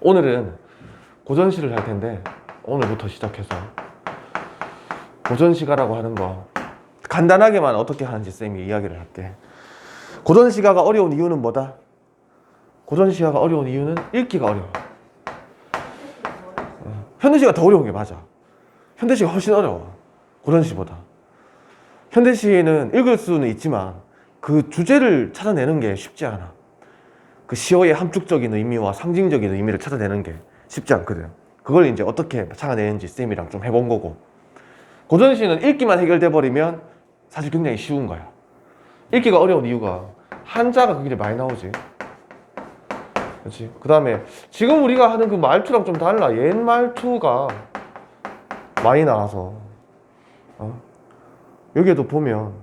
오늘은 고전시를 할 텐데 오늘부터 시작해서 고전시가라고 하는 거 간단하게만 어떻게 하는지 쌤이 이야기를 할게. 고전시가가 어려운 이유는 뭐다? 고전시가가 어려운 이유는 읽기가 어려워. 현대시가 더 어려운 게 맞아. 현대시가 훨씬 어려워, 고전시보다. 현대시는 읽을 수는 있지만 그 주제를 찾아내는 게 쉽지 않아. 그 시어의 함축적인 의미와 상징적인 의미를 찾아내는 게 쉽지 않거든. 그걸 이제 어떻게 찾아내는지 쌤이랑 좀 해본 거고, 고전시는 읽기만 해결돼 버리면 사실 굉장히 쉬운 거야. 읽기가 어려운 이유가 한자가 굉장히 많이 나오지. 그렇지? 그 다음에 지금 우리가 하는 그 말투랑 좀 달라. 옛 말투가 많이 나와서 여기에도 보면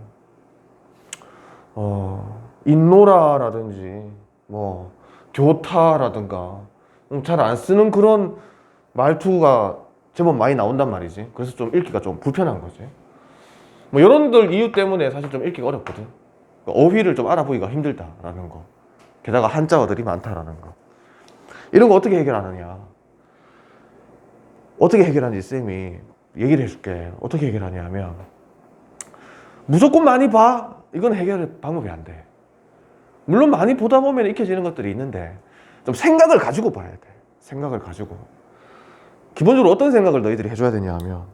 인노라라든지 뭐 교타라든가 잘 안 쓰는 그런 말투가 제법 많이 나온단 말이지. 그래서 좀 읽기가 좀 불편한 거지. 뭐 이런들 이유 때문에 사실 좀 읽기가 어렵거든. 어휘를 좀 알아보기가 힘들다라는 거, 게다가 한자어들이 많다라는 거, 이런 거 어떻게 해결하느냐, 어떻게 해결하는지 쌤이 얘기를 해줄게. 어떻게 해결하냐 하면, 무조건 많이 봐, 이건 해결 방법이 안 돼. 물론 많이 보다 보면 익혀지는 것들이 있는데 좀 생각을 가지고 봐야 돼. 생각을 가지고. 기본적으로 어떤 생각을 너희들이 해줘야 되냐 하면,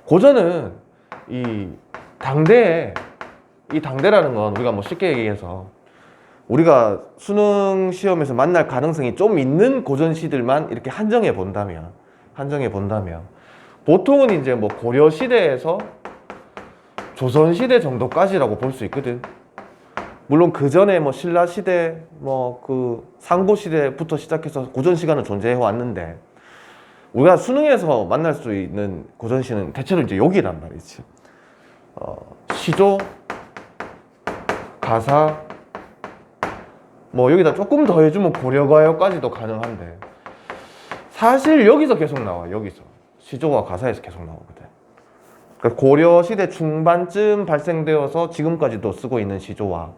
고전은 이 당대에, 이 당대라는 건 우리가 뭐 쉽게 얘기해서 우리가 수능 시험에서 만날 가능성이 좀 있는 고전시들만 이렇게 한정해 본다면 보통은 이제 뭐 고려 시대에서 조선 시대 정도까지라고 볼 수 있거든. 물론 그 전에 뭐 신라 시대, 뭐 그 상고 시대부터 시작해서 고전 시가는 존재해 왔는데, 우리가 수능에서 만날 수 있는 고전시는 대체로 이제 여기란 말이지. 시조, 가사, 뭐 여기다 조금 더 해주면 고려가요까지도 가능한데, 사실 여기서 계속 나와. 여기서 시조와 가사에서 계속 나오거든. 그러니까 고려 시대 중반쯤 발생되어서 지금까지도 쓰고 있는 시조와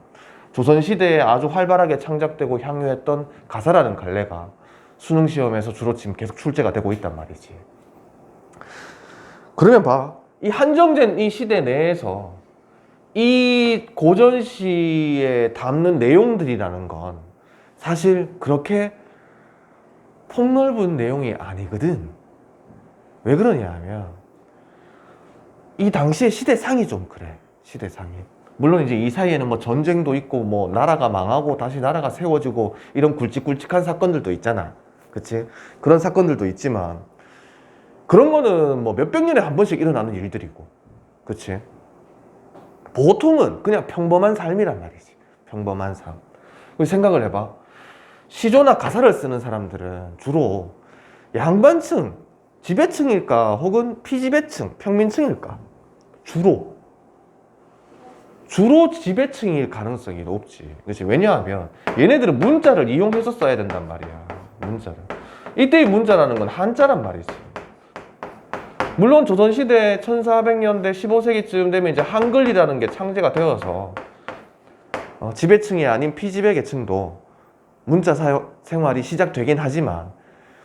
조선 시대에 아주 활발하게 창작되고 향유했던 가사라는 갈래가 수능 시험에서 주로 지금 계속 출제가 되고 있단 말이지. 그러면 봐, 이 한정된 이 시대 내에서 이 고전시에 담는 내용들이라는 건 사실 그렇게 폭넓은 내용이 아니거든. 왜 그러냐 하면, 이 당시의 시대상이 좀 그래. 시대상이. 물론 이제 이 사이에는 뭐 전쟁도 있고 뭐 나라가 망하고 다시 나라가 세워지고 이런 굵직굵직한 사건들도 있잖아. 그치? 그런 사건들도 있지만 그런 거는 뭐 몇백 년에 한 번씩 일어나는 일들이고, 그치? 보통은 그냥 평범한 삶이란 말이지. 평범한 삶. 생각을 해봐. 시조나 가사를 쓰는 사람들은 주로 양반층, 지배층일까 혹은 피지배층, 평민층일까? 주로 지배층일 가능성이 높지. 그렇지? 왜냐하면 얘네들은 문자를 이용해서 써야 된단 말이야. 문자를. 이때의 문자라는 건 한자란 말이지. 물론 조선시대 1400년대 15세기쯤 되면 이제 한글이라는 게 창제가 되어서 지배층이 아닌 피지배 계층도 문자 생활이 시작되긴 하지만,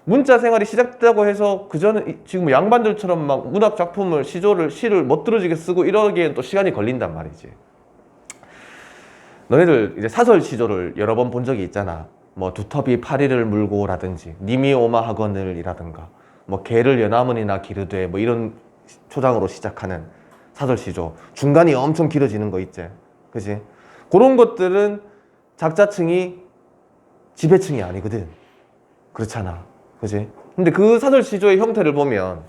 문자 생활이 시작됐다고 해서 그전에 지금 양반들처럼 막 문학 작품을, 시를 멋들어지게 쓰고 이러기엔 또 시간이 걸린단 말이지. 너희들 이제 사설 시조를 여러 번 본 적이 있잖아. 뭐 두터비 파리를 물고라든지 님이 오마하거늘 이라든가 뭐 개를 연화문이나 기르되 뭐 이런 초장으로 시작하는 사설 시조, 중간이 엄청 길어지는 거 있지. 그치? 그런 것들은 작자층이 지배층이 아니거든. 그렇잖아. 그치? 근데 그 사설 시조의 형태를 보면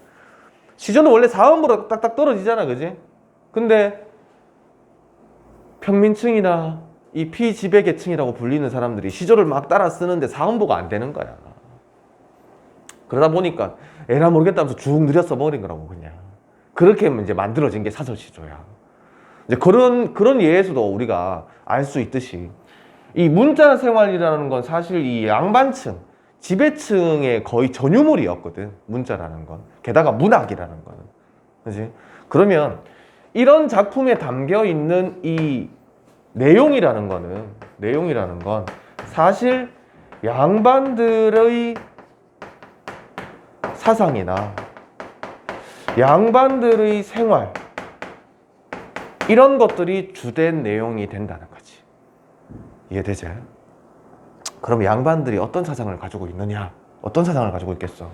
시조는 원래 사음으로 딱딱 떨어지잖아. 그치? 근데 평민층이나 이 피지배계층이라고 불리는 사람들이 시조를 막 따라 쓰는데 사음보가 안 되는 거야. 그러다 보니까 에라 모르겠다면서 쭉 느려 써버린 거라고. 그냥 그렇게 이제 만들어진 게 사설 시조야. 이제 그런 예에서도 우리가 알 수 있듯이 이 문자 생활이라는 건 사실 이 양반층, 지배층의 거의 전유물이었거든. 문자라는 건. 게다가 문학이라는 거는. 그지? 그러면 이런 작품에 담겨 있는 이 내용이라는 건 사실 양반들의 사상이나 양반들의 생활, 이런 것들이 주된 내용이 된다는 거지. 이해되지? 그럼 양반들이 어떤 사상을 가지고 있느냐? 어떤 사상을 가지고 있겠어?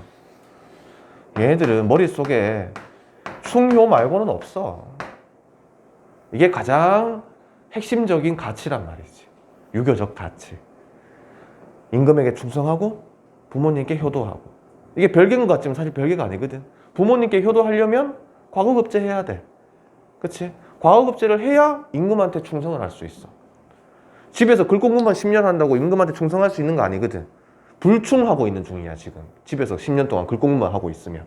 얘네들은 머릿속에 충효 말고는 없어. 이게 가장 핵심적인 가치란 말이지. 유교적 가치. 임금에게 충성하고 부모님께 효도하고. 이게 별개인 것 같지만 사실 별개가 아니거든. 부모님께 효도하려면 과거급제 해야 돼. 그치? 과거급제를 해야 임금한테 충성을 할 수 있어. 집에서 글공부만 10년 한다고 임금한테 충성할 수 있는 거 아니거든. 불충하고 있는 중이야 지금. 집에서 10년 동안 글공부만 하고 있으면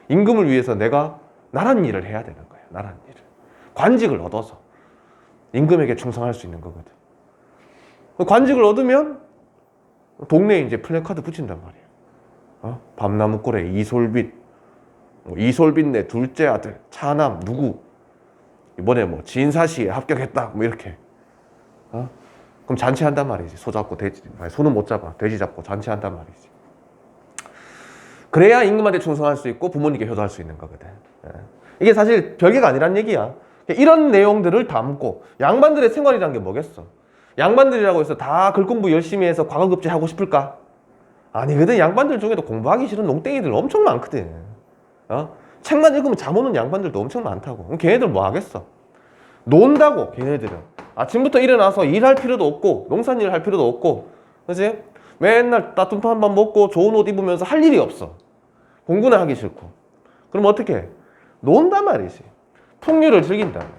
임금을 위해서 내가 나란 일을 해야 되는 거야. 나란 일을. 관직을 얻어서 임금에게 충성할 수 있는 거거든. 관직을 얻으면 동네에 이제 플래카드 붙인단 말이야. 밤나무골에 이솔빗, 이솔빗 내 둘째 아들 차남 누구 이번에 뭐 진사시에 합격했다 뭐 이렇게. 그럼 잔치한단 말이지. 소 잡고 돼지, 아니, 소는 못 잡아. 돼지 잡고 잔치한단 말이지. 그래야 임금한테 충성할 수 있고 부모님께 효도할 수 있는 거거든. 이게 사실 별개가 아니란 얘기야. 이런 내용들을 담고. 양반들의 생활이란 게 뭐겠어? 양반들이라고 해서 다 글공부 열심히 해서 과거급제 하고 싶을까? 아니거든. 양반들 중에도 공부하기 싫은 농땡이들 엄청 많거든. 책만 읽으면 잠 오는 양반들도 엄청 많다고. 그럼 걔네들 뭐 하겠어? 논다고. 걔네들은 아침부터 일어나서 일할 필요도 없고 농산일 할 필요도 없고, 그치? 맨날 따뜻한 밥만 먹고 좋은 옷 입으면서 할 일이 없어. 공부는 하기 싫고. 그럼 어떻게 해? 논단 말이지. 풍류를 즐긴단 말이야.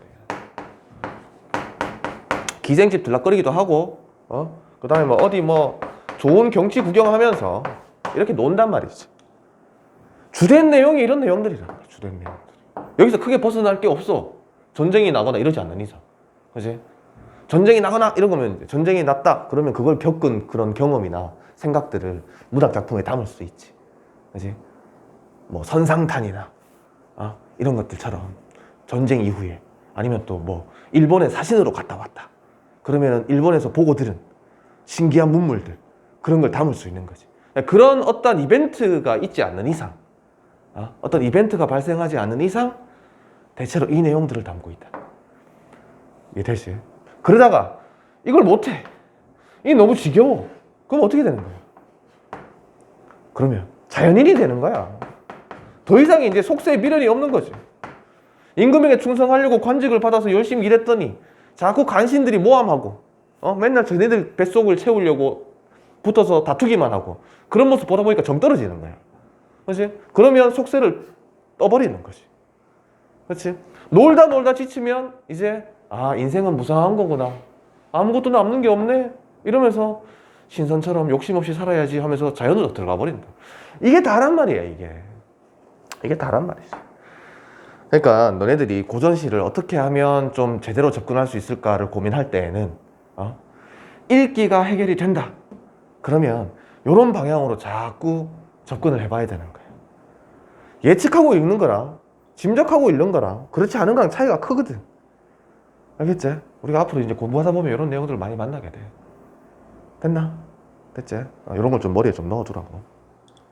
기생집 들락거리기도 하고, 그 다음에 뭐 어디 뭐 좋은 경치 구경하면서 이렇게 논단 말이지. 주된 내용이 이런 내용들이란 말이야. 주된 내용들. 여기서 크게 벗어날 게 없어. 전쟁이 나거나 이러지 않는 이상. 그치? 전쟁이 나거나 이런 거면 전쟁이 났다 그러면 그걸 겪은 그런 경험이나 생각들을 문학 작품에 담을 수 있지. 그치? 뭐 선상탄이나 이런 것들처럼 전쟁 이후에, 아니면 또 뭐 일본에 사신으로 갔다 왔다 그러면 일본에서 보고 들은 신기한 문물들, 그런 걸 담을 수 있는 거지. 그런 어떤 이벤트가 있지 않는 이상, 어떤 이벤트가 발생하지 않는 이상 대체로 이 내용들을 담고 있다. 이해되지? 그러다가 이걸 못해. 이게 너무 지겨워. 그럼 어떻게 되는 거야? 그러면 자연인이 되는 거야. 더 이상 이제 속세에 미련이 없는 거지. 임금에게 충성하려고 관직을 받아서 열심히 일했더니 자꾸 간신들이 모함하고, 맨날 쟤네들 뱃속을 채우려고 붙어서 다투기만 하고, 그런 모습 보다 보니까 정 떨어지는 거야. 그렇지? 그러면 속세를 떠버리는 거지. 그렇지? 놀다 지치면 이제 인생은 무상한 거구나. 아무것도 남는 게 없네. 이러면서 신선처럼 욕심 없이 살아야지 하면서 자연으로 들어가 버린다. 이게 다란 말이야, 이게 다란 말이지. 그러니까 너네들이 고전시를 어떻게 하면 좀 제대로 접근할 수 있을까를 고민할 때에는 읽기가 해결이 된다. 그러면 이런 방향으로 자꾸 접근을 해봐야 되는 거야. 예측하고 읽는 거랑 짐작하고 읽는 거랑 그렇지 않은 거랑 차이가 크거든. 알겠지? 우리가 앞으로 이제 공부하다 보면 이런 내용들을 많이 만나게 돼. 됐나? 됐지? 이런 걸 좀 머리에 좀 넣어두라고.